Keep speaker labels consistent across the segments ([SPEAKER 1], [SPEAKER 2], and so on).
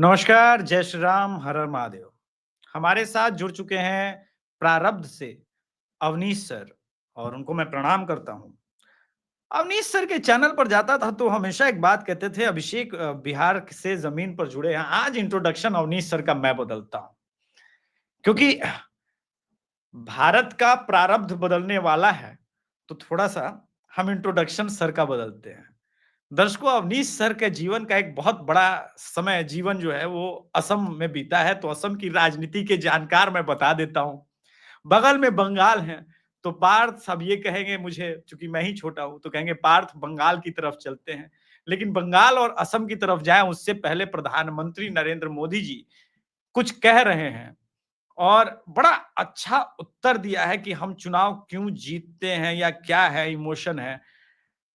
[SPEAKER 1] नमस्कार, जय श्री राम, हर हर महादेव। हमारे साथ जुड़ चुके हैं प्रारब्ध से अवनीश सर और उनको मैं प्रणाम करता हूँ। अवनीश सर के चैनल पर जाता था तो हमेशा एक बात कहते थे, अभिषेक बिहार से ज़मीन पर जुड़े हैं। आज इंट्रोडक्शन अवनीश सर का मैं बदलता हूँ, क्योंकि भारत का प्रारब्ध बदलने वाला है, तो थोड़ा-सा हम इंट्रोडक्शन सर का बदलते हैं। दर्शकों, अवनीश सर के जीवन का एक बहुत बड़ा समय जीवन जो है वो असम में बीता है, तो असम की राजनीति के जानकार मैं बता देता हूँ। बगल में बंगाल है, तो पार्थ अब ये कहेंगे मुझे, चूँकि मैं ही छोटा हूँ, तो कहेंगे पार्थ बंगाल की तरफ चलते हैं। लेकिन बंगाल और असम की तरफ जाएँ उससे पहले प्रधानमंत्री नरेंद्र मोदी जी कुछ कह रहे हैं और बड़ा अच्छा उत्तर दिया है कि हम चुनाव क्यों जीतते हैं या क्या है, इमोशन है।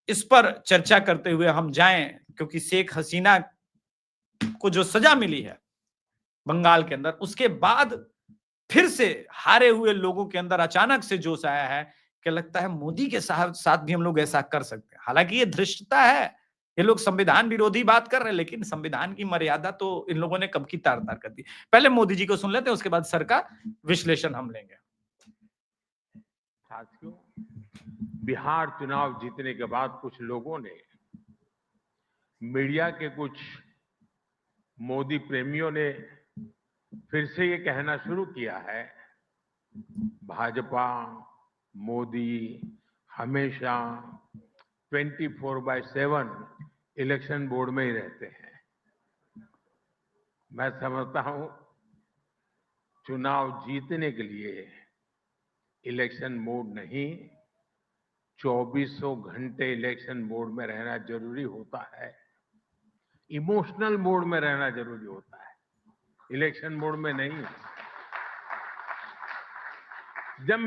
[SPEAKER 1] इस पर चर्चा करते हुए हम जाएँ, क्योंकि शेख हसीना को जो सज़ा मिली है बंगाल के अंदर, उसके बाद फिर से हारे हुए लोगों के अंदर अचानक से जोश आया है कि लगता है मोदी के साथ भी हम लोग ऐसा कर सकते हैं। हालाँकि ये धृष्टता है, ये लोग संविधान विरोधी बात कर रहे हैं, लेकिन संविधान की मर्यादा तो इन लोगों ने कब की तार-तार कर दी। पहले मोदी जी को सुन लेते हैं, उसके बाद सर का विश्लेषण हम लेंगे।
[SPEAKER 2] साथियों, बिहार चुनाव जीतने के बाद कुछ लोगों ने, मीडिया के कुछ मोदी प्रेमियों ने फिर से ये कहना शुरू किया है, भाजपा, मोदी हमेशा 24/7 इलेक्शन बोर्ड में ही रहते हैं। मैं समझता हूं, चुनाव जीतने के लिए इलेक्शन मोड नहीं, 2400 घंटे इलेक्शन मोड में रहना जरूरी होता है। इमोशनल मोड में रहना जरूरी होता है, इलेक्शन मोड में नहीं। जब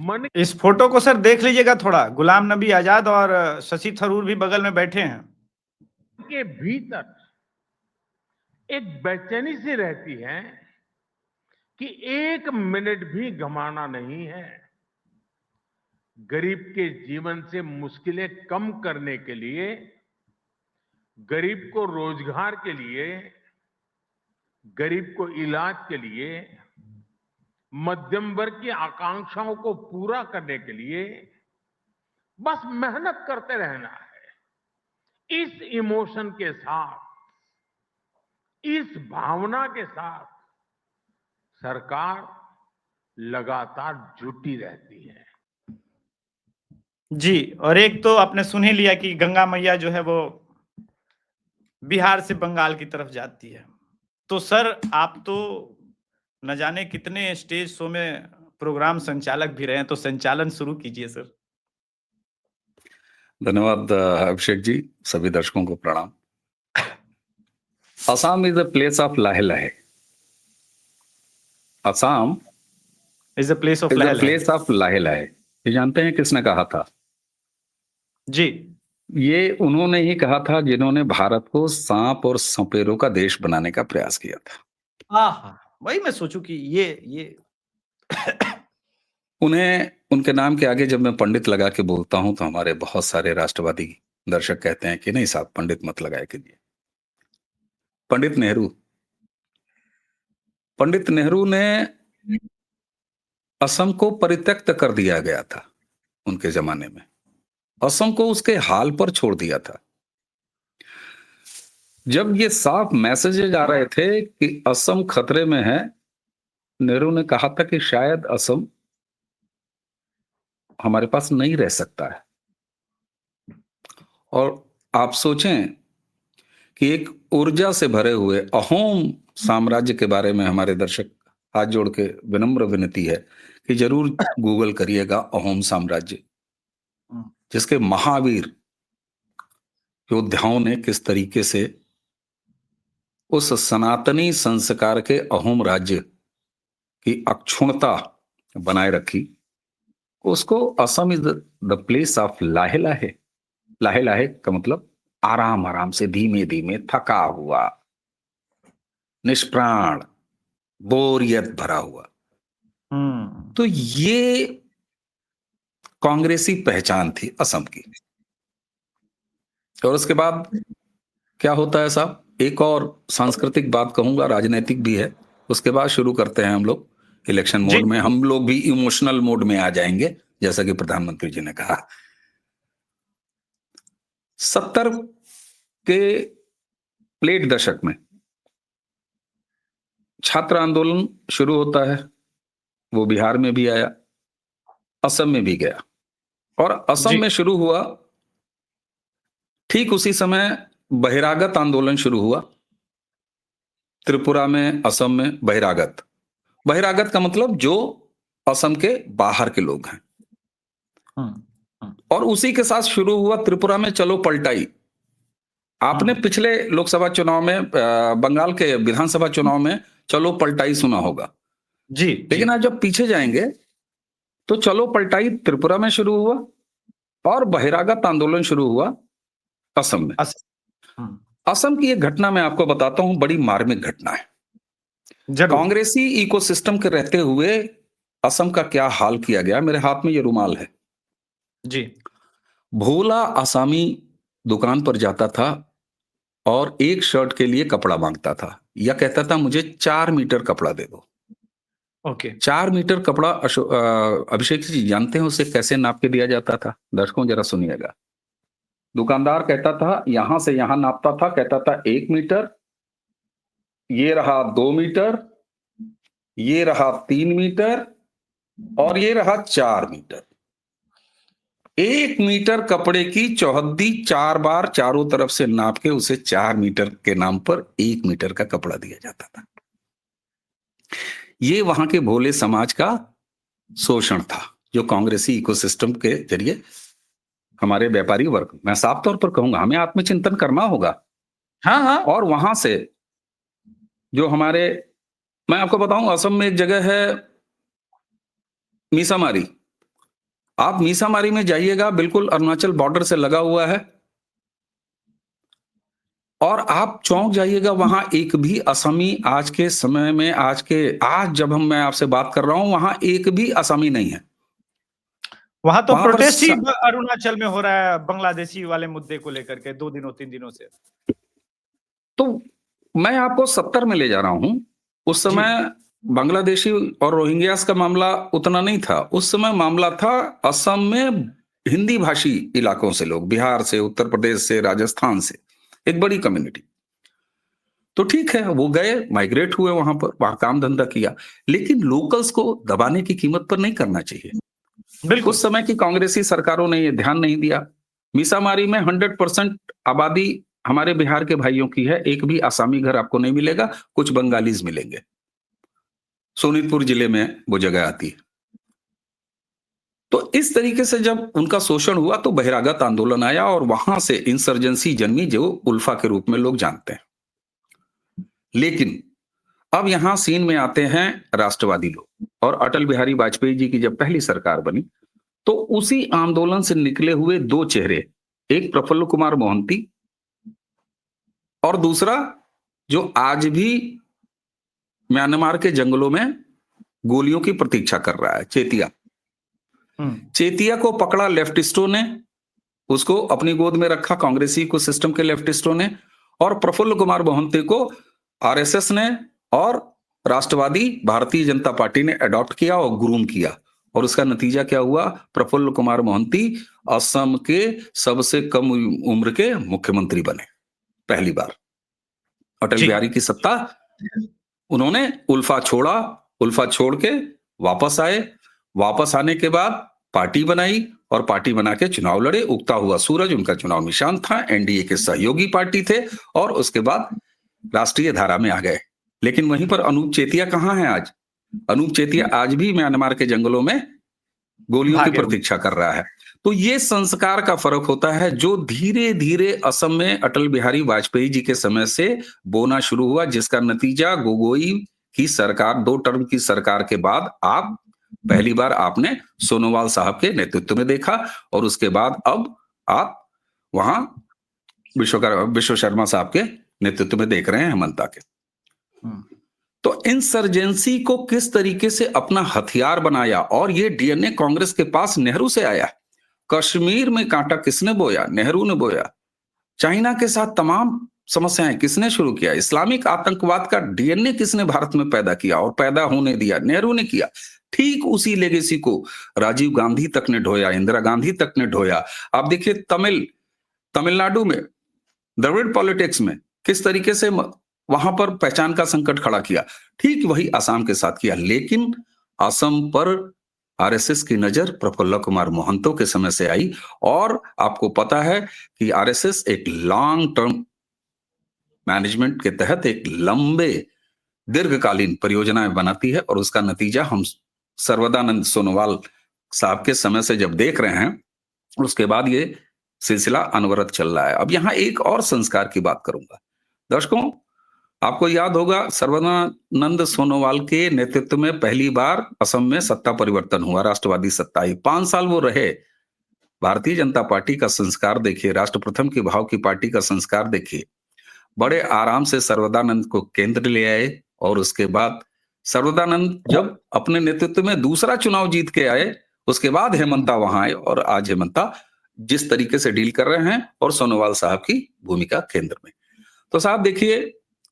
[SPEAKER 2] मन
[SPEAKER 1] इस फोटो को सर देख लीजिएगा थोड़ा, गुलाम नबी आजाद और शशि थरूर भी बगल में बैठे हैं।
[SPEAKER 2] के भीतर एक बेचैनी सी रहती है कि 1 मिनट भी गंवाना नहीं है। गरीब के जीवन से मुश्किलें कम करने के लिए, गरीब को रोजगार के लिए, गरीब को इलाज के लिए, मध्यम वर्ग की आकांक्षाओं को पूरा करने के लिए बस मेहनत करते रहना है। इस इमोशन के साथ, इस भावना के साथ सरकार लगातार जुटी रहती है।
[SPEAKER 1] जी, और एक तो आपने सुन ही लिया कि गंगा मैया जो है वो बिहार से बंगाल की तरफ जाती है। तो सर, आप तो न जाने कितने स्टेज शो में प्रोग्राम संचालक भी रहे हैं, तो संचालन शुरू कीजिए सर।
[SPEAKER 3] धन्यवाद अभिषेक जी, सभी दर्शकों को प्रणाम। Assam is a place of लाहे लाहे। Assam
[SPEAKER 1] is a place of
[SPEAKER 3] is a
[SPEAKER 1] लहल है।
[SPEAKER 3] प्लेस ऑफ लाहे लाहे। ये जानते हैं किसने कहा था?
[SPEAKER 1] जी।
[SPEAKER 3] ये उन्होंने ही कहा था जिन्होंने भारत को सांप और सपेरों का देश बनाने का प्रयास किया था।
[SPEAKER 1] वही मैं सोचूं कि ये
[SPEAKER 3] उन्हें, उनके नाम के आगे जब मैं पंडित लगा के बोलता हूं तो हमारे बहुत सारे राष्ट्रवादी दर्शक कहते हैं कि नहीं साहब, पंडित मत लगाया कीजिए। पंडित नेहरू, पंडित नेहरू ने असम को परित्यक्त कर दिया गया था उनके जमाने में। असम को उसके हाल पर छोड़ दिया था। जब ये साफ मैसेजेज आ रहे थे कि असम खतरे में है, नेहरू ने कहा था कि शायद असम हमारे पास नहीं रह सकता है। और आप सोचें कि एक ऊर्जा से भरे हुए अहोम साम्राज्य के बारे में हमारे दर्शक हाथ जोड़ के विनम्र विनती है कि जरूर गूगल करिएगा अहोम साम्राज्य, जिसके महावीर योद्धाओं ने किस तरीके से उस सनातनी संस्कार के अहोम राज्य की अक्षुण्णता बनाए रखी। उसको Assam is the place of लाहे लाहे। लाहे लाहे का मतलब आराम आराम से, धीमे धीमे, थका हुआ, निष्प्राण, बोरियत भरा हुआ। तो ये कांग्रेसी पहचान थी असम की। और उसके बाद क्या होता है साहब? एक और सांस्कृतिक बात कहूंगा, राजनीतिक भी है, उसके बाद शुरू करते हैं हम लोग इलेक्शन
[SPEAKER 1] जी,
[SPEAKER 3] मोड में। हम लोग भी इमोशनल मोड में आ जाएंगे, जैसा कि प्रधानमंत्री जी ने कहा। 70 के लेट दशक में छात्र आंदोलन शुरू होता है। वो बिहार में भी आया, असम में भी गया, और असम
[SPEAKER 1] जी,
[SPEAKER 3] में शुरू हुआ। ठीक उसी समय बहिरागत आंदोलन शुरू हुआ, त्रिपुरा में, असम में। बहिरागत, बहिरागत का मतलब जो असम के बाहर के लोग हैं।
[SPEAKER 1] हुँ, हुँ,
[SPEAKER 3] और उसी के साथ शुरू हुआ त्रिपुरा में चलो पलटाई। आपने
[SPEAKER 1] हुँ,
[SPEAKER 3] पिछले लोकसभा चुनाव में, बंगाल के विधानसभा चुनाव में चलो पलटाई सुना होगा।
[SPEAKER 1] जी, जी,
[SPEAKER 3] लेकिन आज जब पीछे जाएंगे तो चलो पलटाई त्रिपुरा में शुरू हुआ और बहिरागत आंदोलन शुरू हुआ असम में।
[SPEAKER 1] अस हुँ,
[SPEAKER 3] असम की एक घटना मैं आपको बताता हूं, बड़ी मार्मिक घटना है।
[SPEAKER 1] ज़रूर।
[SPEAKER 3] कांग्रेसी इकोसिस्टम के रहते हुए असम का क्या हाल किया गया। मेरे हाथ में ये रुमाल है।
[SPEAKER 1] जी,
[SPEAKER 3] भोला आसामी दुकान पर जाता था और एक शर्ट के लिए कपड़ा मांगता था, या कहता था मुझे 4 मीटर कपड़ा दे दो।
[SPEAKER 1] ओके।
[SPEAKER 3] 4 मीटर कपड़ा अभिषेक जी जानते हैं उसे कैसे नाप के दिया जाता था? दर्शकों जरा सुनिएगा। दुकानदार कहता था, यहां से यहां नापता था, कहता था 1 मीटर, ये रहा 2 मीटर, ये रहा 3 मीटर, और ये रहा 4 मीटर। 1 मीटर कपड़े की चौहद्दी 4 बार चारों तरफ से नाप के उसे 4 मीटर के नाम पर 1 मीटर का कपड़ा दिया जाता था। ये वहां के भोले समाज का शोषण था, जो कांग्रेसी इकोसिस्टम के जरिए हमारे व्यापारी वर्ग, मैं साफ तौर पर कहूंगा, हमें आत्मचिंतन करना होगा।
[SPEAKER 1] हाँ, हाँ।
[SPEAKER 3] और वहां से जो हमारे, मैं आपको बताऊं, असम में एक जगह है मीसामारी। आप मीसामारी में जाइएगा, बिल्कुल अरुणाचल बॉर्डर से लगा हुआ है, और आप चौंक जाइएगा, वहां एक भी असमी आज के समय में, आज जब मैं आपसे बात कर रहा हूं, वहां एक भी असमी नहीं है।
[SPEAKER 1] वहाँ तो
[SPEAKER 3] वहां पर
[SPEAKER 1] प्रोटेस्ट ही अरुणाचल में हो रहा है बांग्लादेशी वाले मुद्दे को लेकर के 2 दिनों 3 दिनों से।
[SPEAKER 3] तो मैं आपको 70 में ले जा रहा हूं। उस
[SPEAKER 1] जी,
[SPEAKER 3] समय बांग्लादेशी और रोहिंग्यास का मामला उतना नहीं था। उस समय मामला था असम में हिंदी भाषी इलाकों से लोग, बिहार से, उत्तर प्रदेश से, राजस्थान से, एक बड़ी कम्युनिटी। तो ठीक है, वो गए, माइग्रेट हुए वहां पर, वहां काम धंधा किया। लेकिन लोकल्स को दबाने की कीमत पर नहीं करना चाहिए।
[SPEAKER 1] बिल्कुल।
[SPEAKER 3] उस समय की कांग्रेसी सरकारों ने ये ध्यान नहीं दिया। मीसामारी में 100% आबादी हमारे बिहार के भाइयों की है। एक भी आसामी घर आपको नहीं मिलेगा, कुछ बंगालीज मिलेंगे। सोनितपुर जिले में वो जगह आती है। तो इस तरीके से जब उनका शोषण हुआ तो बहिरागत आंदोलन आया, और वहां से इंसर्जेंसी जन्मी, जो उल्फा के रूप में लोग जानते हैं। लेकिन अब यहां सीन में आते हैं राष्ट्रवादी लोग, और अटल बिहारी वाजपेयी जी की जब पहली सरकार बनी तो उसी आंदोलन से निकले हुए 2 चेहरे, एक प्रफुल्ल कुमार मोहंती, और दूसरा जो आज भी म्यांमार के जंगलों में गोलियों की प्रतीक्षा कर रहा है, चेतिया।
[SPEAKER 1] हुँ,
[SPEAKER 3] चेतिया को पकड़ा लेफ्टिस्टों ने, उसको अपनी गोद में रखा कांग्रेसी को सिस्टम के लेफ्टिस्टों ने, और प्रफुल्ल कुमार मोहंती को आरएसएस ने और राष्ट्रवादी भारतीय जनता पार्टी ने अडॉप्ट किया और ग्रूम किया। और उसका नतीजा क्या हुआ? प्रफुल्ल कुमार मोहंती असम के सबसे कम उम्र के मुख्यमंत्री बने पहली बार। अटल
[SPEAKER 1] जी,
[SPEAKER 3] बिहारी की सत्ता, उन्होंने उल्फा छोड़ा, उल्फा छोड़ के वापस आए। वापस आने के बाद पार्टी बनाई, और पार्टी बना के चुनाव लड़े। उगता हुआ सूरज उनका चुनाव निशान था, एनडीए के सहयोगी पार्टी थे, और उसके बाद राष्ट्रीय धारा में आ गए। लेकिन वहीं पर अनूप चेतिया कहां है आज? अनूप चेतिया आज भी म्यांमार के जंगलों में गोलियों की
[SPEAKER 1] भागे हुए।
[SPEAKER 3] प्रतीक्षा कर रहा है। तो ये संस्कार का फर्क होता है, जो धीरे धीरे असम में अटल बिहारी वाजपेयी जी के समय से बोना शुरू हुआ, जिसका नतीजा गोगोई की सरकार, 2 टर्म की सरकार के बाद आप पहली बार आपने सोनोवाल साहब के नेतृत्व में देखा, और उसके बाद अब आप वहां विश्व शर्मा साहब के नेतृत्व में देख रहे हैं, हेमंता के।
[SPEAKER 1] हुँ,
[SPEAKER 3] तो इंसर्जेंसी को किस तरीके से अपना हथियार बनाया, और ये डीएनए कांग्रेस के पास नेहरू से आया। कश्मीर में कांटा किसने बोया? नेहरू ने बोया। चाइना के साथ तमाम समस्याएं किसने शुरू किया? इस्लामिक आतंकवाद का डीएनए किसने भारत में पैदा किया और पैदा होने दिया? नेहरू ने किया। ठीक उसी लेगेसी को राजीव गांधी तक ने ढोया, इंदिरा गांधी तक ने ढोया। आप देखिए तमिलनाडु में द्रविड़ पॉलिटिक्स में किस तरीके से वहां पर पहचान का संकट खड़ा किया, ठीक वही असम के साथ किया। लेकिन असम पर आरएसएस की नजर प्रफुल्ल कुमार मोहंतो के समय से आई और आपको पता है कि आरएसएस एक लॉन्ग टर्म मैनेजमेंट के तहत एक लंबे दीर्घकालीन परियोजनाएं बनाती है और उसका नतीजा हम सर्वदानंद सोनोवाल साहब के समय से जब देख रहे हैं, उसके बाद ये सिलसिला अनवरत चल रहा है। अब यहां एक और संस्कार की बात करूंगा। दर्शकों, आपको याद होगा सर्वदानंद सोनोवाल के नेतृत्व में पहली बार असम में सत्ता परिवर्तन हुआ, राष्ट्रवादी सत्ता आई। 5 साल वो रहे। भारतीय जनता पार्टी का संस्कार देखिए, राष्ट्र प्रथम की भाव की पार्टी का संस्कार देखिए। बड़े आराम से सर्वदानंद को केंद्र ले आए और उसके बाद सर्वदानंद जब अपने नेतृत्व में दूसरा चुनाव जीत के आए, उसके बाद हेमंता वहां आए और आज हेमंता जिस तरीके से डील कर रहे हैं और सोनोवाल साहब की भूमिका केंद्र में। तो साहब देखिए,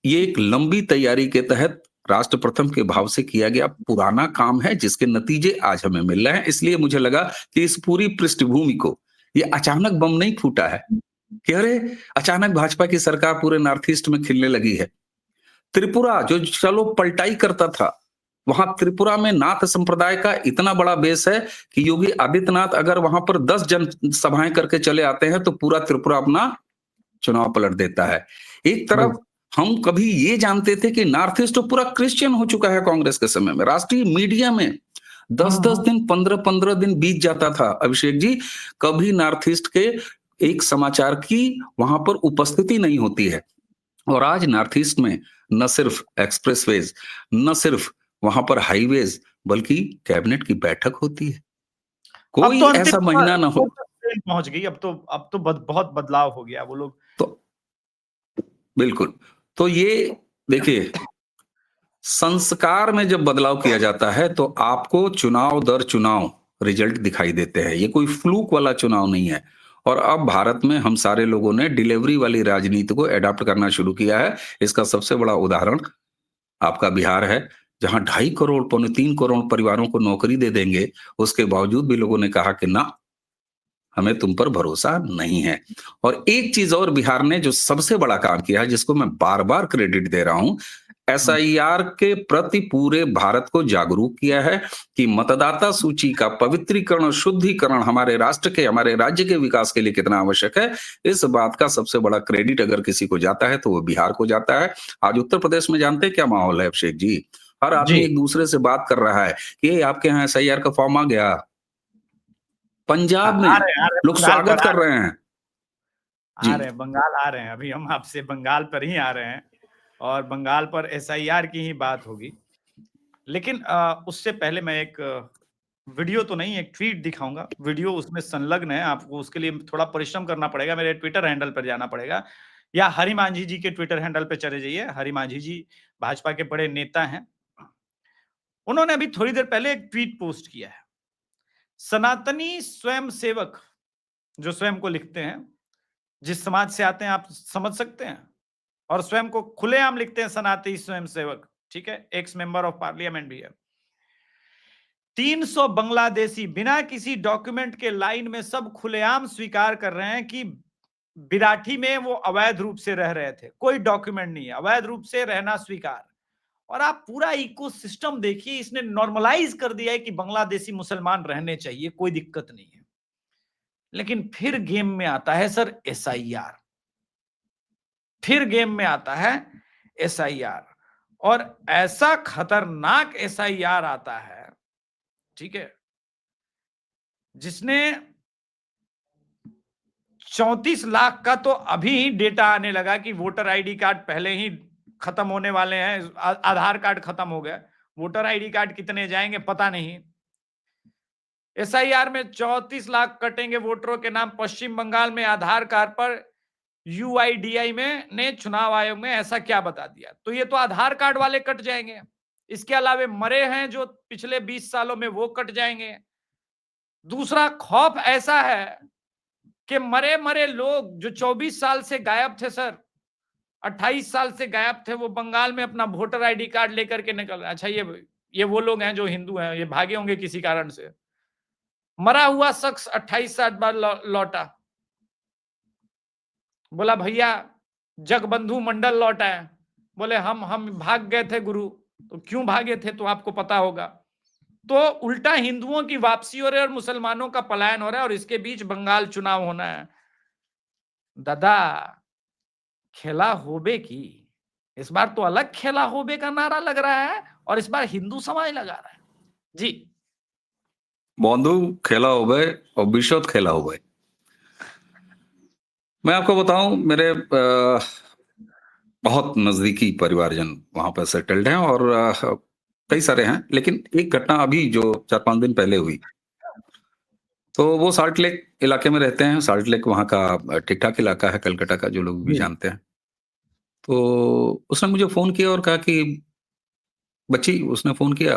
[SPEAKER 3] ये एक लंबी तैयारी के तहत राष्ट्र प्रथम के भाव से किया गया पुराना काम है जिसके नतीजे आज हमें मिल रहे हैं। इसलिए मुझे लगा कि इस पूरी पृष्ठभूमि को, ये अचानक बम नहीं फूटा है कि अरे अचानक भाजपा की सरकार पूरे नॉर्थ ईस्ट में खिलने लगी है। त्रिपुरा जो चलो पलटाई करता था, वहां त्रिपुरा में नाथ संप्रदाय का इतना बड़ा बेस है कि योगी आदित्यनाथ अगर वहां पर 10 जन सभाएं करके चले आते हैं तो पूरा त्रिपुरा अपना चुनाव पलट देता है। एक तरफ हम कभी ये जानते थे कि नॉर्थ ईस्ट तो पूरा क्रिश्चियन हो चुका है कांग्रेस के समय में। राष्ट्रीय मीडिया में 10-10 दिन, 15-15 दिन बीत जाता था अभिषेक जी, कभी नॉर्थ ईस्ट के एक समाचार की वहां पर उपस्थिति नहीं होती है। और आज नॉर्थ ईस्ट में न सिर्फ एक्सप्रेसवेज, न सिर्फ वहां पर हाईवेज, बल्कि कैबिनेट की बैठक होती है। कोई
[SPEAKER 1] तो
[SPEAKER 3] ऐसा महीना ना हो।
[SPEAKER 1] पहुंच गई। अब तो बहुत बदलाव हो गया। वो लोग
[SPEAKER 3] तो बिल्कुल, तो ये देखिए, संस्कार में जब बदलाव किया जाता है तो आपको चुनाव दर चुनाव रिजल्ट दिखाई देते हैं। ये कोई फ्लूक वाला चुनाव नहीं है। और अब भारत में हम सारे लोगों ने डिलीवरी वाली राजनीति को एडॉप्ट करना शुरू किया है। इसका सबसे बड़ा उदाहरण आपका बिहार है, जहां 2.5 करोड़, 3 करोड़ परिवारों को नौकरी दे देंगे, उसके बावजूद भी लोगों ने कहा कि ना, हमें तुम पर भरोसा नहीं है। और एक चीज और बिहार ने जो सबसे बड़ा काम किया है, जिसको मैं बार बार क्रेडिट दे रहा हूं, एसआईआर के प्रति पूरे भारत को जागरूक किया है कि मतदाता सूची का पवित्रीकरण और शुद्धिकरण हमारे राष्ट्र के, हमारे राज्य के विकास के लिए कितना आवश्यक है। इस बात का सबसे बड़ा क्रेडिट अगर किसी को जाता है तो वो बिहार को जाता है। आज उत्तर प्रदेश में जानते हैं क्या माहौल है अभिषेक जी? हर आदमी एक दूसरे से बात कर रहा है कि आपके यहाँ एसआईआर का फॉर्म आ गया। पंजाब में लोग स्वागत कर रहे हैं।
[SPEAKER 1] आ रहे हैं, बंगाल आ रहे हैं। अभी हम आपसे बंगाल पर ही आ रहे हैं और बंगाल पर एसआईआर की ही बात होगी। लेकिन उससे पहले मैं एक वीडियो तो नहीं, एक ट्वीट दिखाऊंगा। वीडियो उसमें संलग्न है, आपको उसके लिए थोड़ा परिश्रम करना पड़ेगा। मेरे ट्विटर हैंडल पर जाना पड़ेगा या हरि मांझी जी के ट्विटर हैंडल पे चले जाइए। हरि मांझी जी भाजपा के बड़े नेता हैं। उन्होंने अभी थोड़ी देर पहले एक ट्वीट पोस्ट किया है। सनातनी स्वयं सेवक जो स्वयं को लिखते हैं, जिस समाज से आते हैं आप समझ सकते हैं, और स्वयं को खुलेआम लिखते हैं सनातनी स्वयं सेवक, ठीक है, एक्स मेंबर ऑफ पार्लियामेंट भी है। 300 बांग्लादेशी बिना किसी डॉक्यूमेंट के लाइन में सब खुलेआम स्वीकार कर रहे हैं कि बिराठी में वो अवैध रूप से रह रहे थे। कोई डॉक्यूमेंट नहीं है, अवैध रूप से रहना स्वीकार। और आप पूरा इकोसिस्टम देखिए, इसने नॉर्मलाइज कर दिया है कि बांग्लादेशी मुसलमान रहने चाहिए, कोई दिक्कत नहीं है। लेकिन फिर गेम में आता है सर एसआईआर, फिर गेम में आता है एसआईआर, और ऐसा खतरनाक एसआईआर आता है, ठीक है, जिसने 34 लाख का तो अभी ही डेटा आने लगा कि वोटर आईडी कार्ड पहले ही खत्म होने वाले हैं। आधार कार्ड खत्म हो गया, वोटर आईडी कार्ड कितने जाएंगे पता नहीं। एसआईआर में 34 लाख कटेंगे वोटरों के नाम। पश्चिम बंगाल में आधार कार्ड पर यूआईडीआई में ने चुनाव आयोग में ऐसा क्या बता दिया? तो ये तो आधार कार्ड वाले कट जाएंगे। इसके अलावा मरे हैं जो पिछले 20 सालों में, वो कट जाएंगे। दूसरा खौफ ऐसा है कि मरे मरे लोग जो 24 साल से गायब थे सर, 28 साल से गायब थे, वो बंगाल में अपना वोटर आईडी कार्ड लेकर के निकल रहे हैं। अच्छा, ये वो लोग हैं जो हिंदू हैं, ये भागे होंगे किसी कारण से। मरा हुआ शख्स 28 साल बाद लौटा, बोला भैया जगबंधु मंडल लौटा है। बोले हम भाग गए थे गुरु। तो क्यों भागे थे तो आपको पता होगा। तो उल्टा हिंदुओं की वापसी हो रही है और मुसलमानों का पलायन हो रहा है, और इसके बीच बंगाल चुनाव होना है। दादा खेला होबे की, इस बार तो अलग खेला होबे का नारा लग रहा है, और इस बार हिंदू समाज लगा रहा है जी।
[SPEAKER 3] बंधु खेला हो गए और विशद खेला हो गए। मैं आपको बताऊं, मेरे बहुत नजदीकी परिवारजन वहां पर सेटल्ड हैं, और कई सारे हैं, लेकिन एक घटना अभी जो 4-5 दिन पहले हुई, तो वो साल्ट लेक इलाके में रहते हैं। साल्ट लेक वहाँ का ठीक ठाक इलाका है, कलकत्ता का, जो लोग भी जानते हैं। तो उसने मुझे फोन किया और कहा कि बच्ची, उसने फोन किया,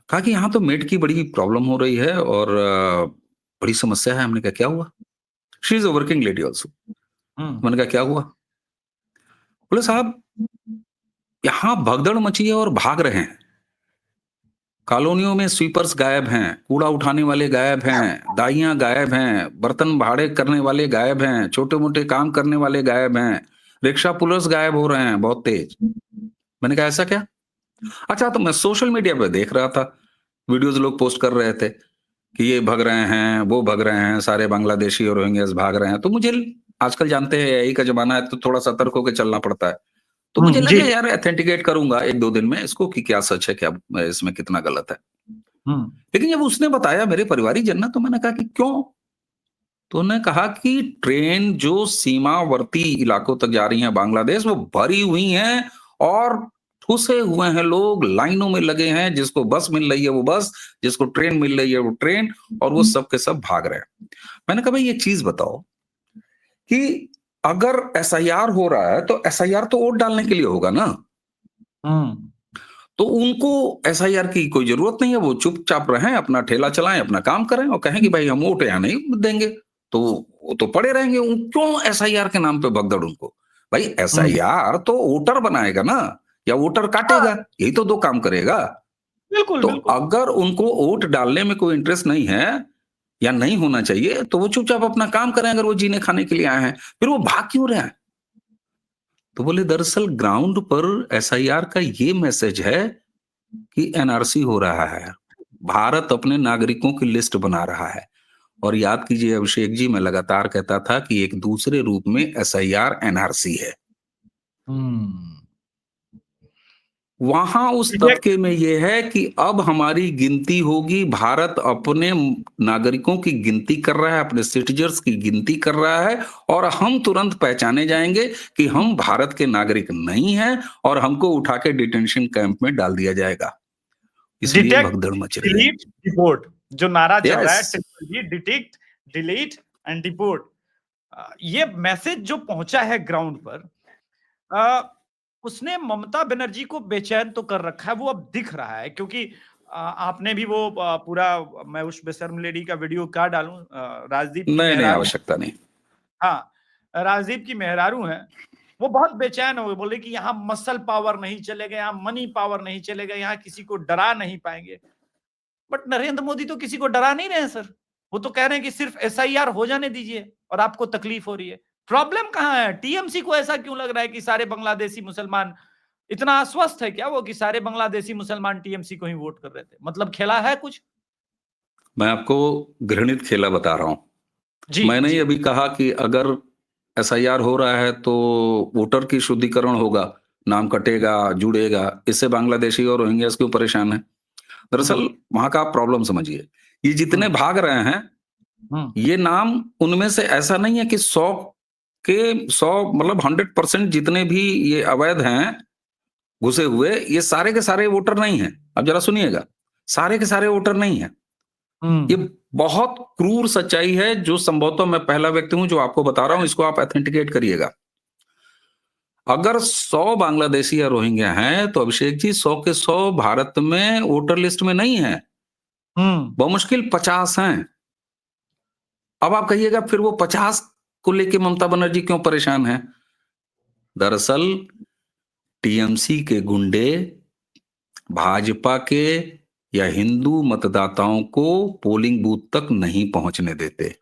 [SPEAKER 3] कहा कि यहाँ तो मेट की बड़ी प्रॉब्लम हो रही है और बड़ी समस्या है। हमने कहा क्या हुआ? She is a working lady also. मैंने कहा क्या हुआ? बोले साहब, यहाँ भगदड़ मची है और भाग रहे हैं। कॉलोनियों में स्वीपर्स गायब हैं, कूड़ा उठाने वाले गायब हैं, दाइयां गायब हैं, बर्तन भाड़े करने वाले गायब हैं, छोटे मोटे काम करने वाले गायब हैं, रिक्शा पुलर्स गायब हो रहे हैं बहुत तेज। मैंने कहा ऐसा क्या? अच्छा, तो मैं सोशल मीडिया पे देख रहा था, वीडियोस लोग पोस्ट कर रहे थे कि ये भग रहे हैं, वो भग रहे हैं, सारे बांग्लादेशी और रोहिंग्यास भाग रहे हैं। तो मुझे, आजकल जानते हैं एआई का जमाना है, तो थोड़ा सतर्क होकर चलना पड़ता है। तो मुझे
[SPEAKER 1] जी।
[SPEAKER 3] लगा यार ऑथेंटिकेट करूंगा 1-2 दिन में इसको कि क्या सच है, क्या इसमें कितना गलत है। लेकिन जब उसने बताया मेरे परिवारी जन ना, तो मैंने कहा कि क्यों? तो उन्होंने कहा कि ट्रेन जो सीमावर्ती इलाकों तक जा रही है बांग्लादेश, वो भरी हुई हैं और ठुसे हुए हैं लोग, लाइनों में लगे हैं। जिसको बस मिल रही है वो बस, जिसको ट्रेन मिल रही है वो ट्रेन, और वो सब के सब भाग रहे हैं। मैंने कहा भाई ये चीज बताओ कि अगर एसआईआर हो रहा है तो एसआईआर तो वोट डालने के लिए होगा ना। तो उनको एसआईआर की कोई जरूरत नहीं है, वो चुपचाप रहें, अपना ठेला चलाएं, अपना काम करें और कहें कि भाई हम वोट यहाँ नहीं देंगे, तो वो तो पड़े रहेंगे। क्यों एसआईआर के नाम पे भगदड़ उनको? भाई एसआईआर तो वोटर बनाएगा ना, या वोटर काटेगा, यही तो 2 काम करेगा।
[SPEAKER 1] बिल्कुल
[SPEAKER 3] तो
[SPEAKER 1] बिल्कुल।
[SPEAKER 3] अगर उनको वोट डालने में कोई इंटरेस्ट नहीं है या नहीं होना चाहिए, तो वो चुपचाप अपना काम करें। अगर वो जीने खाने के लिए आए हैं, फिर वो भाग क्यों रहे हैं? तो बोले दरअसल ग्राउंड पर एसआईआर का ये मैसेज है कि एनआरसी हो रहा है। भारत अपने नागरिकों की लिस्ट बना रहा है। और याद कीजिए अभिषेक जी, मैं लगातार कहता था कि एक दूसरे रूप में एसआईआर एनआरसी है। वहां उस तबके में यह है कि अब हमारी गिनती होगी। भारत अपने नागरिकों की गिनती कर रहा है, अपने सिटीजन्स की गिनती कर रहा है, और हम तुरंत पहचाने जाएंगे कि हम भारत के नागरिक नहीं हैं, और हमको उठा के डिटेंशन कैंप में डाल दिया जाएगा। इसलिए
[SPEAKER 1] डिटेक्ट,
[SPEAKER 3] भगदड़ मच रही है।
[SPEAKER 1] डिलीट, डिपोर्ट, जो नारा चल रहा है,
[SPEAKER 3] yes.
[SPEAKER 1] Detect, delete and deport. ये मैसेज जो पहुंचा है ग्राउंड पर, उसने ममता बनर्जी को बेचैन तो कर रखा है। वो अब दिख रहा है, क्योंकि आपने भी वो पूरा, मैं उस बेशर्म लेडी का वीडियो क्या डालूं, राजदीप की
[SPEAKER 3] नहीं, नहीं,
[SPEAKER 1] मेहरारू।
[SPEAKER 3] आवश्यकता नहीं।
[SPEAKER 1] हाँ, राजदीप की मेहरारू हैं, वो बहुत बेचैन हो गए, बोले कि यहाँ मसल पावर नहीं चलेगा, यहाँ मनी पावर नहीं चलेगा, यहाँ किसी को डरा नहीं पाएंगे। बट नरेंद्र मोदी तो किसी को डरा नहीं रहे हैं सर। वो तो कह रहे हैं कि सिर्फ एसआईआर हो जाने दीजिए, और आपको तकलीफ हो रही है। प्रॉब्लम कहां है? टीएमसी को ऐसा क्यों लग रहा है कि सारे बांग्लादेशी मुसलमान, इतना आश्वस्त है क्या वो कि सारे बांग्लादेशी मुसलमान टीएमसी को ही वोट कर रहे थे? मतलब खेला है कुछ?
[SPEAKER 3] मैं आपको घृणित खेला बता रहा हूं।
[SPEAKER 1] जी
[SPEAKER 3] मैंने ही
[SPEAKER 1] जी।
[SPEAKER 3] अभी कहा कि अगर एसआईआर हो रहा है तो वोटर की शुद्धिकरण होगा, नाम कटेगा, जुड़ेगा। इससे बांग्लादेशी और रोहिंग्यास क्यों परेशान है? दरअसल वहां का आप प्रॉब्लम समझिए। ये जितने भाग रहे हैं, ये नाम उनमें से ऐसा नहीं है कि 100 के 100, मतलब 100% जितने भी ये अवैध हैं घुसे हुए, ये सारे के सारे वोटर नहीं हैं। अब जरा सुनिएगा, सारे के सारे वोटर नहीं है। ये बहुत क्रूर सच्चाई है, जो संभवतः मैं पहला व्यक्ति हूं जो आपको बता रहा हूं। इसको आप ऑथेंटिकेट करिएगा। अगर 100 बांग्लादेशी या रोहिंग्या हैं, तो अभिषेक जी 100 के 100 भारत में वोटर लिस्ट में नहीं है। बमुश्किल 50 हैं। अब आप कहिएगा फिर वो 50 को लेके ममता बनर्जी क्यों परेशान है? दरअसल टीएमसी के गुंडे भाजपा के या हिंदू मतदाताओं को पोलिंग बूथ तक नहीं पहुंचने देते।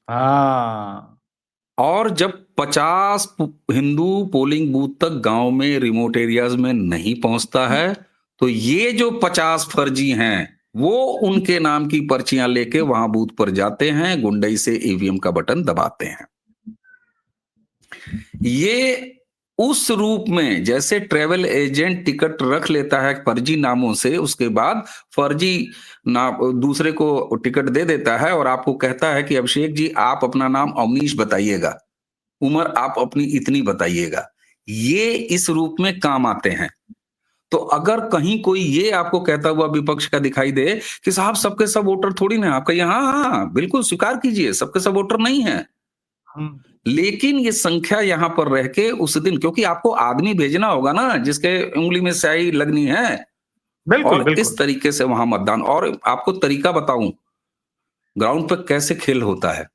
[SPEAKER 1] हाँ।
[SPEAKER 3] और जब 50 हिंदू पोलिंग बूथ तक गांव में रिमोट एरियाज में नहीं पहुंचता है, तो ये जो 50 फर्जी हैं वो उनके नाम की पर्चियां लेके वहां बूथ पर जाते हैं, गुंडई से ईवीएम का बटन दबाते हैं। ये उस रूप में जैसे ट्रेवल एजेंट टिकट रख लेता है फर्जी नामों से, उसके बाद फर्जी दूसरे को टिकट दे देता है और आपको कहता है कि अभिषेक जी आप अपना नाम अवनीश बताइएगा, उम्र आप अपनी इतनी बताइएगा। ये इस रूप में काम आते हैं। तो अगर कहीं कोई ये आपको कहता हुआ विपक्ष का दिखाई दे कि साहब सबके सब वोटर थोड़ी ना, आप कहिए हाँ बिल्कुल स्वीकार कीजिए, सबके सब वोटर नहीं है, लेकिन ये संख्या यहां पर रह के उस दिन, क्योंकि आपको आदमी भेजना होगा ना जिसके उंगली में स्याही लगनी है।
[SPEAKER 1] बिल्कुल
[SPEAKER 3] और
[SPEAKER 1] बिल्कुल।
[SPEAKER 3] इस तरीके से वहां मतदान, और आपको तरीका बताऊं ग्राउंड पर कैसे खेल होता है।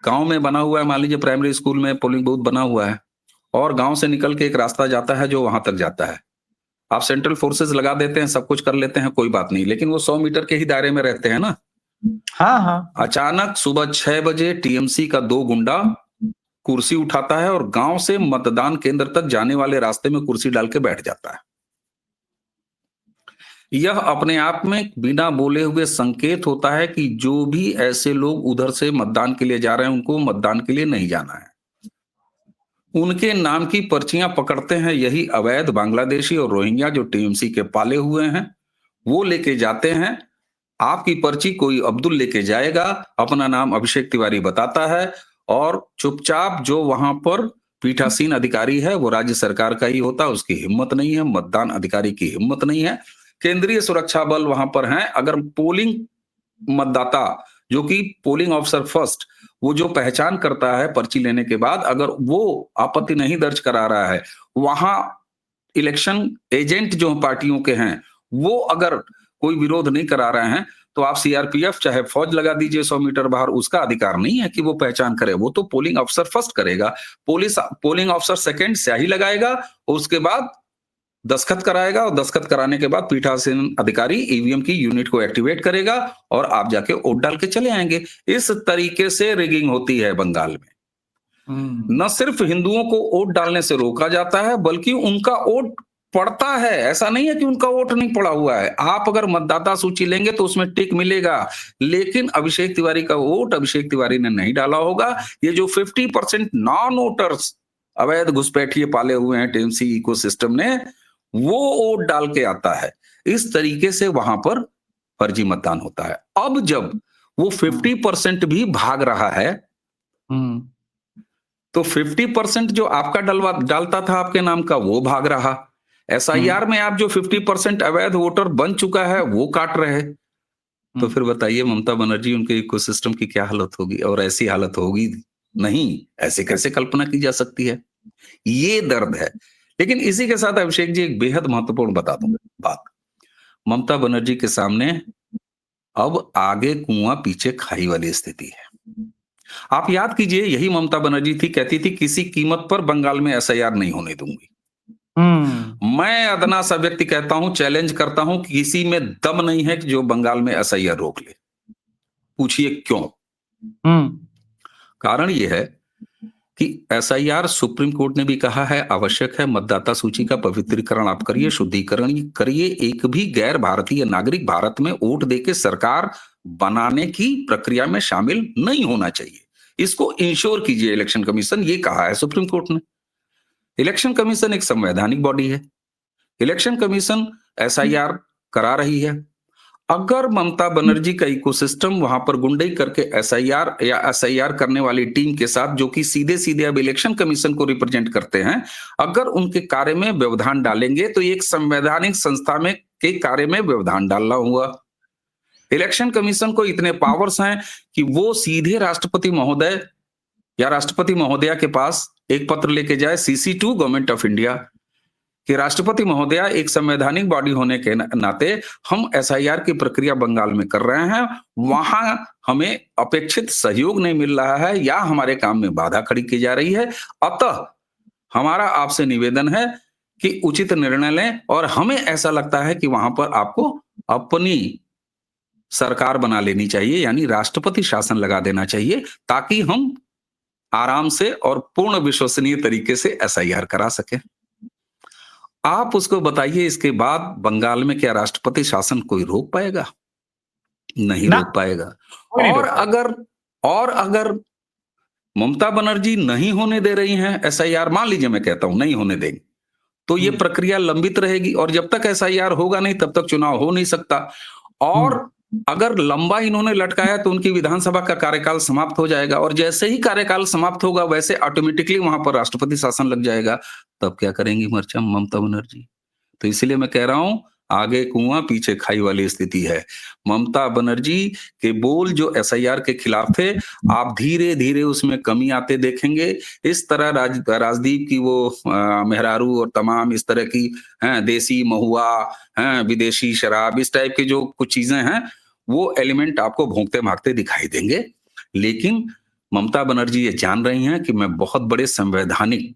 [SPEAKER 3] गांव में बना हुआ है, मान लीजिए प्राइमरी स्कूल में पोलिंग बूथ बना हुआ है और गांव से निकल के एक रास्ता जाता है जो वहां तक जाता है। आप सेंट्रल फोर्सेस लगा देते हैं, सब कुछ कर लेते हैं, कोई बात नहीं, लेकिन वो 100 मीटर के ही दायरे में रहते हैं ना।
[SPEAKER 1] हाँ हाँ।
[SPEAKER 3] अचानक सुबह 6 बजे टीएमसी का 2 गुंडा कुर्सी उठाता है और गांव से मतदान केंद्र तक जाने वाले रास्ते में कुर्सी डाल के बैठ जाता है। यह अपने आप में बिना बोले हुए संकेत होता है कि जो भी ऐसे लोग उधर से मतदान के लिए जा रहे हैं उनको मतदान के लिए नहीं जाना है। उनके नाम की पर्चियां पकड़ते हैं यही अवैध बांग्लादेशी और रोहिंग्या जो टीएमसी के पाले हुए हैं, वो लेके जाते हैं। आपकी पर्ची कोई अब्दुल लेके जाएगा, अपना नाम अभिषेक तिवारी बताता है और चुपचाप जो वहां पर पीठासीन अधिकारी है वो राज्य सरकार का ही होता है, उसकी हिम्मत नहीं है, मतदान अधिकारी की हिम्मत नहीं है, केंद्रीय सुरक्षा बल वहां पर हैं। अगर पोलिंग मतदाता जो कि पोलिंग ऑफिसर फर्स्ट, वो जो पहचान करता है पर्ची लेने के बाद, अगर वो आपत्ति नहीं दर्ज करा रहा है, वहां इलेक्शन एजेंट जो पार्टियों के हैं वो अगर कोई विरोध नहीं करा रहे हैं, तो आप सीआरपीएफ चाहे फौज लगा दीजिए 100 मीटर बाहर, उसका अधिकार नहीं है कि वो पहचान करे। वो तो पोलिंग ऑफिसर फर्स्ट करेगा, पोलिंग ऑफिसर सेकंड स्याही लगाएगा और उसके बाद दस्तखत कराएगा और दस्तखत कराने के बाद पीठासीन अधिकारी ईवीएम की यूनिट को एक्टिवेट करेगा और आप जाके वोट डाल के चले आएंगे। इस तरीके से रिगिंग होती है बंगाल में। न सिर्फ हिंदुओं को वोट डालने से रोका जाता है बल्कि उनका वोट पड़ता है। ऐसा नहीं है कि उनका वोट नहीं पड़ा हुआ है। आप अगर मतदाता सूची लेंगे तो उसमें टिक मिलेगा, लेकिन अभिषेक तिवारी का वोट अभिषेक तिवारी ने नहीं डाला होगा। ये जो 50% नॉन वोटर्स अवैध घुसपैठिए पाले हुए हैं टीएमसी इकोसिस्टम ने, वो वोट डाल के आता है। इस तरीके से वहां पर फर्जी मतदान होता है। अब जब वो 50% भी भाग रहा है, तो 50% जो आपका डालता था आपके नाम का वो भाग रहा। एसआईआर में आप जो 50% अवैध वोटर बन चुका है वो काट रहे। तो फिर बताइए ममता बनर्जी उनके इकोसिस्टम की क्या हालत होगी। और ऐसी हालत होगी नहीं, ऐसे कैसे कल्पना की जा सकती है। ये दर्द है। लेकिन इसी के साथ अभिषेक जी एक बेहद महत्वपूर्ण बता दूं बात। ममता बनर्जी के सामने अब आगे कुआं पीछे खाई वाली स्थिति है। आप याद कीजिए, यही ममता बनर्जी थी, कहती थी किसी कीमत पर बंगाल में एसआईआर नहीं होने दूंगी। मैं अदना सा व्यक्ति कहता हूं, चैलेंज करता हूं कि किसी में दम नहीं है कि जो बंगाल में एसआईआर रोक ले। पूछिए क्यों? कारण यह है कि एसआईआर सुप्रीम कोर्ट ने भी कहा है आवश्यक है। मतदाता सूची का पवित्रीकरण आप करिए, शुद्धिकरण करिए। एक भी गैर भारतीय नागरिक भारत में वोट देके सरकार बनाने की प्रक्रिया में शामिल नहीं होना चाहिए। इसको इंश्योर कीजिए इलेक्शन कमीशन, ये कहा है सुप्रीम कोर्ट ने। इलेक्शन कमीशन एक संवैधानिक बॉडी है। इलेक्शन कमीशन एसआईआर करा रही है। अगर ममता बनर्जी का इकोसिस्टम वहां पर गुंडई करके एसआईआर या एसआईआर करने वाली टीम के साथ, जो कि सीधे सीधे अब इलेक्शन कमीशन को रिप्रेजेंट करते हैं, अगर उनके कार्य में व्यवधान डालेंगे तो एक संवैधानिक संस्था में के कार्य में व्यवधान डालना हुआ। इलेक्शन कमीशन को इतने पावर्स हैं कि वो सीधे राष्ट्रपति महोदय या राष्ट्रपति महोदया के पास एक पत्र लेके जाए CC2 गवर्नमेंट ऑफ इंडिया कि राष्ट्रपति महोदया, एक संवैधानिक बॉडी होने के नाते हम एसआईआर की प्रक्रिया बंगाल में कर रहे हैं, वहां हमें अपेक्षित सहयोग नहीं मिल रहा है या हमारे काम में बाधा खड़ी की जा रही है, अतः हमारा आपसे निवेदन है कि उचित निर्णय लें और हमें ऐसा लगता है कि वहां पर आपको अपनी सरकार बना लेनी चाहिए, यानी राष्ट्रपति शासन लगा देना चाहिए, ताकि हम आराम से और पूर्ण विश्वसनीय तरीके से एसआईआर करा सकें। आप उसको बताइए, इसके बाद बंगाल में क्या राष्ट्रपति शासन कोई रोक पाएगा? नहीं
[SPEAKER 1] ना,
[SPEAKER 3] रोक पाएगा।
[SPEAKER 1] कोई नहीं
[SPEAKER 3] और
[SPEAKER 1] रोक पाएगा।
[SPEAKER 3] अगर ममता बनर्जी नहीं होने दे रही हैं एसआईआर, मान लीजिए मैं कहता हूं नहीं होने देंगे, तो ये प्रक्रिया लंबित रहेगी और जब तक एसआईआर होगा नहीं तब तक चुनाव हो नहीं सकता। और अगर लंबा इन्होंने लटकाया तो उनकी विधानसभा का कार्यकाल समाप्त हो जाएगा और जैसे ही कार्यकाल समाप्त होगा वैसे ऑटोमेटिकली वहां पर राष्ट्रपति शासन लग जाएगा। तब क्या करेंगी ममता बनर्जी? तो इसीलिए मैं कह रहा हूं, आगे कुआं पीछे खाई वाली स्थिति है। ममता बनर्जी के बोल जो एसआईआर के खिलाफ थे, आप धीरे धीरे उसमें कमी आते देखेंगे। इस तरह राजदीप की वो मेहरारू और तमाम इस तरह की देसी महुआ, विदेशी शराब, इस टाइप की जो कुछ चीजें हैं, वो एलिमेंट आपको भोंकते भागते दिखाई देंगे। लेकिन ममता बनर्जी ये जान रही हैं कि मैं बहुत बड़े संवैधानिक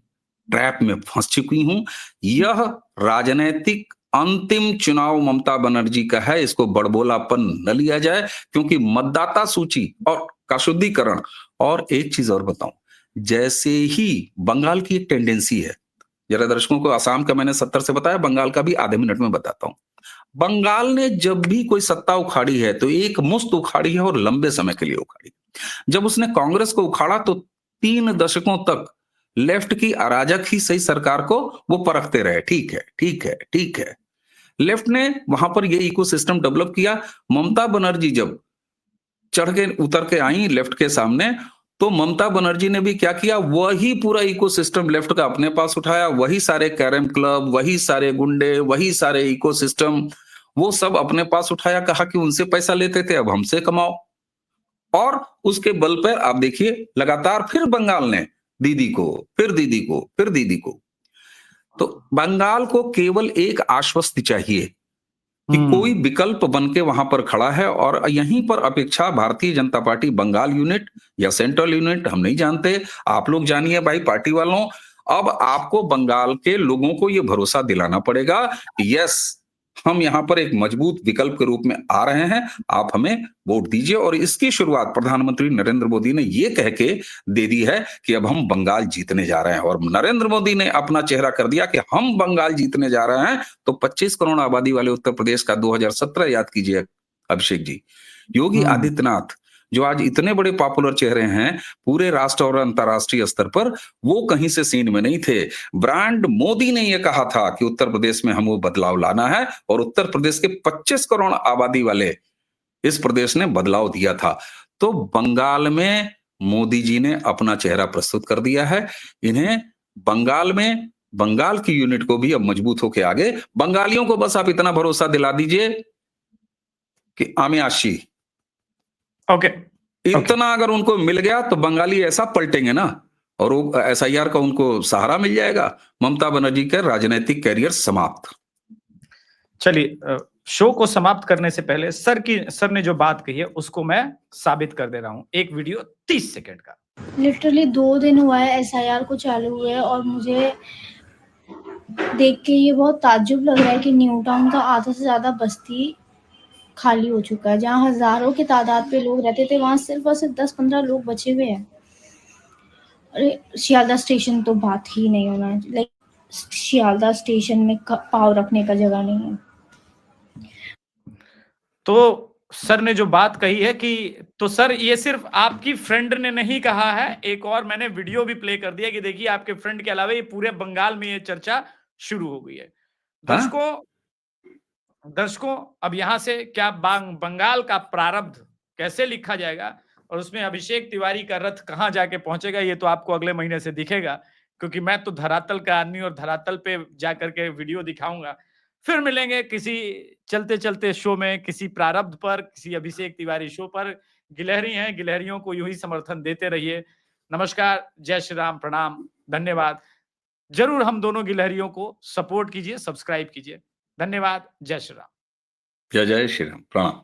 [SPEAKER 3] ट्रैप में फंस चुकी हूं। यह राजनीतिक अंतिम चुनाव ममता बनर्जी का है, इसको बड़बोलापन न लिया जाए, क्योंकि मतदाता सूची और का शुद्धिकरण। और एक चीज और बताऊं, जैसे ही बंगाल की एक टेंडेंसी है, जरा दर्शकों को असम का मैंने 70 से बताया, बंगाल का भी आधे मिनट में बताता हूं। बंगाल ने जब भी कोई सत्ता उखाड़ी है तो एक मुश्त उखाड़ी है और लंबे समय के लिए उखाड़ी। जब उसने कांग्रेस को उखाड़ा तो 3 दशकों तक लेफ्ट की अराजक ही सही सरकार को वो परखते रहे, ठीक है, ठीक है, ठीक है। लेफ्ट ने वहां पर ये इकोसिस्टम डेवलप किया। ममता बनर्जी जब चढ़ के उतर के आई लेफ्ट के सामने, तो ममता बनर्जी ने भी क्या किया, वही पूरा इकोसिस्टम लेफ्ट का अपने पास उठाया, वही सारे कैरम क्लब, वही सारे गुंडे, वही सारे इकोसिस्टम, वो सब अपने पास उठाया, कहा कि उनसे पैसा लेते थे अब हमसे कमाओ। और उसके बल पर आप देखिए लगातार फिर बंगाल ने दीदी को, फिर दीदी को, फिर दीदी को। तो बंगाल को केवल एक आश्वस्त चाहिए कि कोई विकल्प बन के वहां पर खड़ा है। और यहीं पर अपेक्षा भारतीय जनता पार्टी बंगाल यूनिट या सेंट्रल यूनिट, हम नहीं जानते, आप लोग जानिए भाई पार्टी वालों। अब आपको बंगाल के लोगों को यह भरोसा दिलाना पड़ेगा कि यस, हम यहां पर एक मजबूत विकल्प के रूप में आ रहे हैं, आप हमें वोट दीजिए। और इसकी शुरुआत प्रधानमंत्री नरेंद्र मोदी ने ये कह के दे दी है कि अब हम बंगाल जीतने जा रहे हैं। और नरेंद्र मोदी ने अपना चेहरा कर दिया कि हम बंगाल जीतने जा रहे हैं। तो 25 करोड़ आबादी वाले उत्तर प्रदेश का 2017 याद कीजिए अभिषेक जी। योगी आदित्यनाथ जो आज इतने बड़े पॉपुलर चेहरे हैं पूरे राष्ट्र और अंतर्राष्ट्रीय स्तर पर, वो कहीं से सीन में नहीं थे। ब्रांड मोदी ने यह कहा था कि उत्तर प्रदेश में हमें बदलाव लाना है और उत्तर प्रदेश के 25 करोड़ आबादी वाले इस प्रदेश ने बदलाव दिया था। तो बंगाल में मोदी जी ने अपना चेहरा प्रस्तुत कर दिया है। इन्हें बंगाल में बंगाल की यूनिट को भी अब मजबूत होकर आगे, बंगालियों को बस आप इतना भरोसा दिला दीजिए कि आमियाशी
[SPEAKER 1] ओके,
[SPEAKER 3] इतना अगर उनको मिल गया तो बंगाली ऐसा पलटेंगे ना, और वो एसआईआर का उनको सहारा मिल जाएगा। ममता बनर्जी का राजनीतिक कैरियर समाप्त।
[SPEAKER 1] चलिए, शो को समाप्त करने से पहले सर ने जो बात कही है उसको मैं साबित कर दे रहा हूं। एक वीडियो 30 सेकंड का।
[SPEAKER 4] लिटरली 2 दिन हुआ है एसआईआर को चालू हुए और मुझे देख के ये बहुत ताज्जुब लग रहा है कि न्यू टाउन का आधा से ज्यादा बस्ती खाली हो चुका है। जहाँ हजारों की तादाद पे लोग रहते थे वहां सिर्फ और सिर्फ 10-15 लोग बचे हुए हैं। अरे शियालदा स्टेशन तो बात ही नहीं होना, लाइक शियालदा स्टेशन में पाँव रखने का जगह नहीं है।
[SPEAKER 1] तो सर ने जो बात कही है कि, तो सर ये सिर्फ आपकी फ्रेंड ने नहीं कहा है, एक और मैंने वीडियो भी प्ले कर दिया कि देखिए आपके फ्रेंड के अलावा ये पूरे बंगाल में ये चर्चा शुरू हो गई है। दर्शकों अब यहां से क्या बंगाल का प्रारब्ध कैसे लिखा जाएगा और उसमें अभिषेक तिवारी का रथ कहां जाके पहुंचेगा, ये तो आपको अगले महीने से दिखेगा, क्योंकि मैं तो धरातल का आदमी और धरातल पे जाकर के वीडियो दिखाऊंगा। फिर मिलेंगे किसी चलते चलते शो में, किसी प्रारब्ध पर, किसी अभिषेक तिवारी शो पर। गिलहरी हैं, गिलहरियों को यूं ही समर्थन देते रहिए। नमस्कार, जय श्री राम, प्रणाम, धन्यवाद। जरूर हम दोनों गिलहरियों को सपोर्ट कीजिए, सब्सक्राइब कीजिए। धन्यवाद, जय श्री राम।
[SPEAKER 3] जय जय श्री राम, प्रणाम।